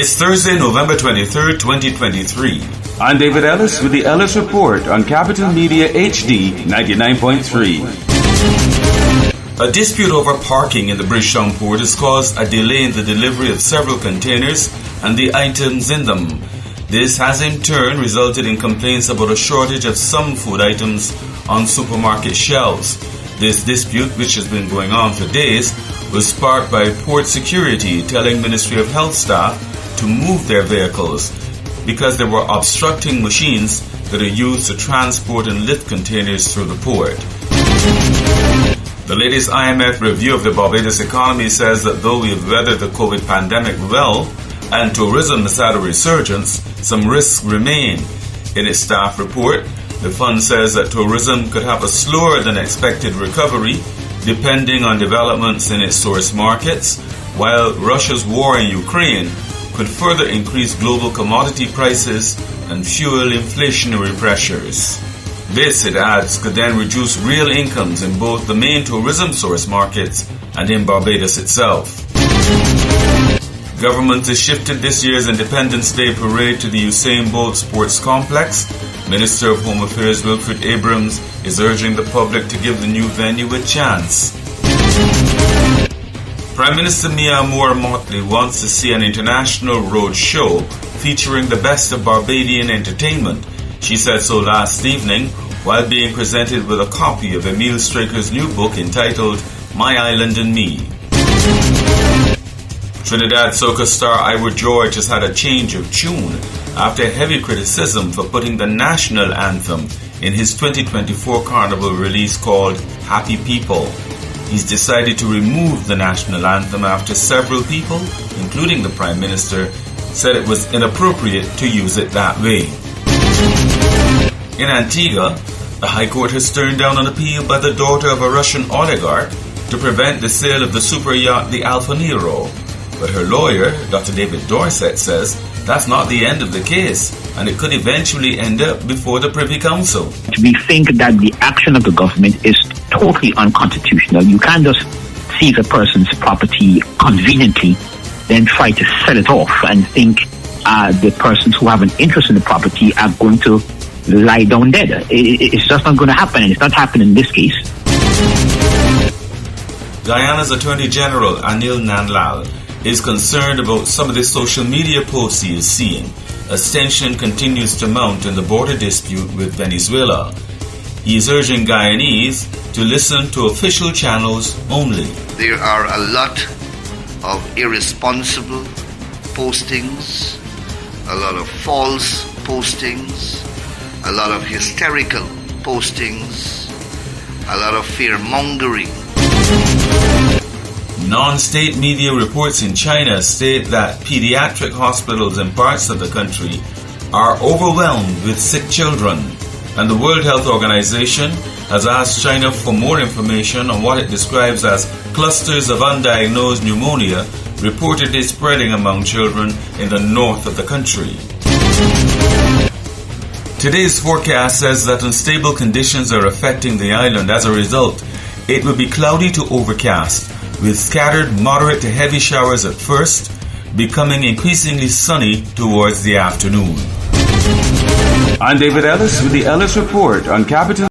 It's Thursday, November 23rd, 2023. I'm David Ellis with the Ellis Report on Capital Media HD 99.3. A dispute over parking in the Bridgetown port has caused a delay in the delivery of several containers and the items in them. This has in turn resulted in complaints about a shortage of some food items on supermarket shelves. This dispute, which has been going on for days, was sparked by port security telling Ministry of Health staff to move their vehicles because they were obstructing machines that are used to transport and lift containers through the port. The latest IMF review of the Barbados economy says that though we have weathered the COVID pandemic well and tourism has had a resurgence, some risks remain. In its staff report, the fund says that tourism could have a slower than expected recovery depending on developments in its source markets, while Russia's war in Ukraine could further increase global commodity prices and fuel inflationary pressures. This, it adds, could then reduce real incomes in both the main tourism source markets and in Barbados itself. Government has shifted this year's Independence Day parade to the Usain Bolt Sports Complex. Minister of Home Affairs Wilfred Abrams is urging the public to give the new venue a chance. Prime Minister Mia Moore-Motley wants to see an international road show featuring the best of Barbadian entertainment. She said so last evening while being presented with a copy of Emile Straker's new book entitled My Island and Me. Trinidad soca star Ira George has had a change of tune after heavy criticism for putting the national anthem in his 2024 Carnival release called Happy People. He's decided to remove the national anthem after several people, including the Prime Minister, said it was inappropriate to use it that way. In Antigua, the High Court has turned down an appeal by the daughter of a Russian oligarch to prevent the sale of the super yacht the Alphano. But her lawyer, Dr. David Dorset, says that's not the end of the case, and it could eventually end up before the Privy Council. We think that the action of the government is totally unconstitutional. You can't just seize a person's property conveniently, then try to sell it off and think the persons who have an interest in the property are going to lie down dead. It's just not going to happen, and it's not happening in this case. Guyana's Attorney General, Anil Nanlal, is concerned about some of the social media posts he is seeing as tension continues to mount in the border dispute with Venezuela. He is urging Guyanese to listen to official channels only. There are a lot of irresponsible postings, a lot of false postings, a lot of hysterical postings, a lot of fear-mongering. Non-state media reports in China state that pediatric hospitals in parts of the country are overwhelmed with sick children, and the World Health Organization has asked China for more information on what it describes as clusters of undiagnosed pneumonia reportedly spreading among children in the north of the country. Today's forecast says that unstable conditions are affecting the island. As a result, it will be cloudy to overcast, with scattered moderate to heavy showers at first, becoming increasingly sunny towards the afternoon. I'm David Ellis with the Ellis Report on Capital